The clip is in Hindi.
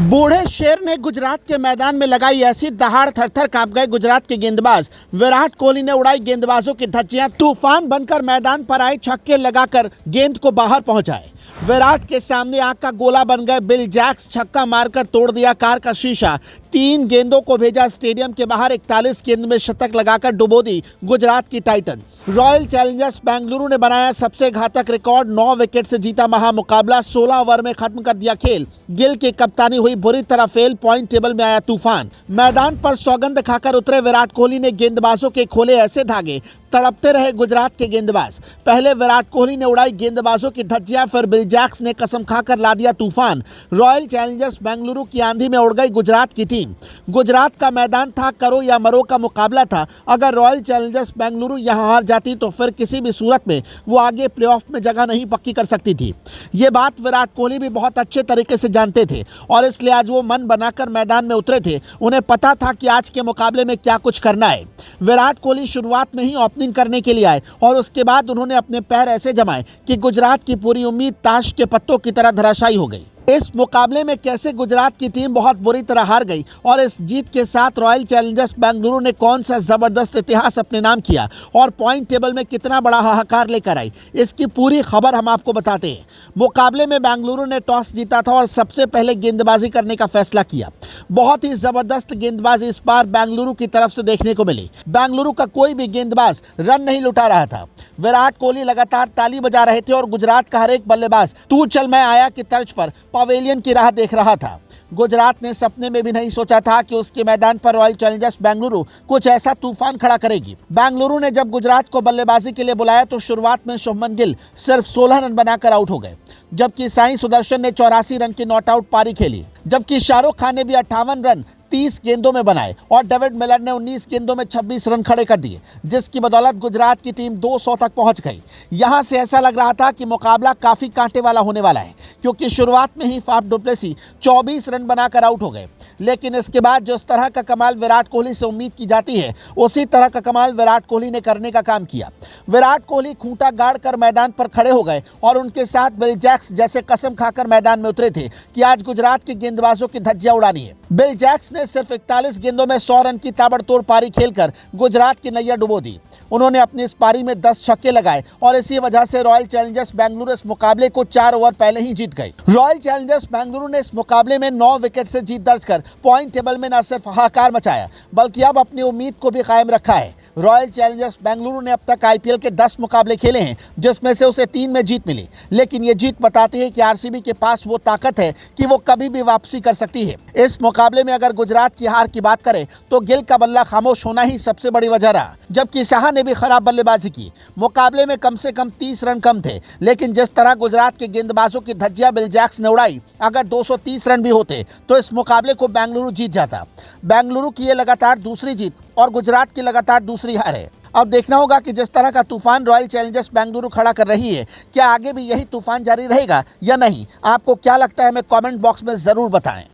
बूढ़े शेर ने गुजरात के मैदान में लगाई ऐसी दहाड़, थर-थर कांप गए गुजरात के गेंदबाज। विराट कोहली ने उड़ाई गेंदबाजों की धज्जियां, तूफान बनकर मैदान पर आए, छक्के लगाकर गेंद को बाहर पहुंचाए। विराट के सामने आग का गोला बन गए बिल जैक्स, छक्का मारकर तोड़ दिया कार का शीशा। 3 गेंदों को भेजा स्टेडियम के बाहर, 41 गेंद में शतक लगाकर डुबो दी गुजरात की टाइटंस। रॉयल चैलेंजर्स बेंगलुरु ने बनाया सबसे घातक रिकॉर्ड, 9 विकेट से जीता महामुकाबला, 16 ओवर में खत्म कर दिया खेल। गिल की कप्तानी हुई बुरी तरह फेल, पॉइंट टेबल में आया तूफान। मैदान पर सौगंध खाकर उतरे विराट कोहली ने गेंदबाजों के खोले ऐसे धागे, तड़पते रहे गुजरात के गेंदबाज। पहले विराट कोहली ने उड़ाई गेंदबाजों की धज्जियां, फिर बिल जैक्स ने कसम खाकर ला दिया तूफान। रॉयल चैलेंजर्स बेंगलुरु की आंधी में उड़ गई गुजरात की टीम। गुजरात का मैदान था करो या मरो का मुकाबला था। अगर रॉयल चैलेंजर्स बेंगलुरु यहां हार जाती तो फिर किसी भी सूरत में वो आगे प्लेऑफ में जगह नहीं पक्की कर सकती थी। ये बात विराट कोहली भी बहुत अच्छे तरीके से जानते थे और इसलिए आज वो मन बनाकर मैदान में उतरे थे। उन्हें पता था कि आज के मुकाबले में क्या कुछ करना है। विराट कोहली शुरुआत में ही ओपनिंग करने के लिए आए और उसके बाद उन्होंने अपने पैर ऐसे जमाए कि गुजरात की पूरी उम्मीद ताश के पत्तों की तरह धराशायी हो गई। इस मुकाबले में कैसे गुजरात की टीम बहुत बुरी तरह हार गई और इस जीत के साथ रॉयल चैलेंजर्स बेंगलुरु ने कौन सा जबरदस्त इतिहास अपने नाम किया और पॉइंट टेबल में कितना बड़ा हाहाकार लेकर आई, इसकी पूरी खबर हम आपको बताते हैं। मुकाबले में बेंगलुरु ने टॉस जीता था और सबसे पहले गेंदबाजी करने का फैसला किया। बहुत ही जबरदस्त गेंदबाजी इस बार बेंगलुरु की तरफ से देखने को मिली। बेंगलुरु का कोई भी गेंदबाज रन नहीं लुटा रहा था। विराट कोहली लगातार ताली बजा रहे थे और गुजरात का हर एक बल्लेबाज तू चल मैं आया की तर्ज पर पवेलियन की राह देख रहा था। गुजरात ने सपने में भी नहीं सोचा था कि उसके मैदान पर रॉयल चैलेंजर्स बेंगलुरु कुछ ऐसा तूफान खड़ा करेगी। बेंगलुरु ने जब गुजरात को बल्लेबाजी के लिए बुलाया तो शुरुआत में शुभमन गिल सिर्फ 16 रन बनाकर आउट हो गए, जबकि साई सुदर्शन ने 84 रन की नॉट आउट पारी खेली, जबकि शाहरुख खान ने भी 58 रन 30 गेंदों में बनाए और डेविड मिलर ने 19 गेंदों में 26 रन खड़े कर दिए, जिसकी बदौलत गुजरात की टीम 200 तक पहुंच गई। यहां से ऐसा लग रहा था कि मुकाबला काफी कांटे वाला होने वाला है, क्योंकि शुरुआत में ही फाफ डु प्लेसी 24 रन बनाकर आउट हो गए। लेकिन इसके बाद जिस तरह का कमाल विराट कोहली से उम्मीद की जाती है, उसी तरह का कमाल विराट कोहली ने करने का काम किया। विराट कोहली खूंटा गाड़ कर मैदान पर खड़े हो गए और उनके साथ बिल जैक्स जैसे कसम खाकर मैदान में उतरे थे कि आज गुजरात के गेंदबाजों की धज्जियां उड़ानी है। बिल जैक्स ने सिर्फ 41 गेंदों में 100 रन की ताबड़तोड़ पारी खेलकर गुजरात की नैया डुबो दी। उन्होंने अपनी इस पारी में 10 छक्के लगाए और इसी वजह से रॉयल चैलेंजर्स बेंगलुरु इस मुकाबले को 4 ओवर पहले ही जीत गई। रॉयल चैलेंजर्स बेंगलुरु ने इस मुकाबले में 9 विकेट से जीत दर्ज कर पॉइंट टेबल में न सिर्फ हाहाकार मचाया, बल्कि अब अपनी उम्मीद को भी कायम रखा है। रॉयल चैलेंजर्स बेंगलुरु ने अब तक आईपीएल के 10 मुकाबले खेले हैं, जिसमें से उसे 3 में जीत मिली। लेकिन ये जीत बताती है कि आरसीबी के पास वो ताकत है कि वो कभी भी वापसी कर सकती है। इस मुकाबले में अगर गुजरात की हार की बात करें तो गिल का बल्ला खामोश होना ही सबसे बड़ी वजह रहा, जबकि शाह ने भी खराब बल्लेबाजी की। मुकाबले में कम से कम 30 रन कम थे, लेकिन जिस तरह गुजरात के गेंदबाजों की धज्जियां बिल जैक्स ने उड़ाई, अगर 230 रन भी होते तो इस मुकाबले को बेंगलुरु जीत जाता। बेंगलुरु की ये लगातार दूसरी जीत और गुजरात की लगातार दूसरी हार है। अब देखना होगा कि जिस तरह का तूफान रॉयल चैलेंजर्स बेंगलुरु खड़ा कर रही है, क्या आगे भी यही तूफान जारी रहेगा या नहीं। आपको क्या लगता है, हमें कमेंट बॉक्स में जरूर बताएं।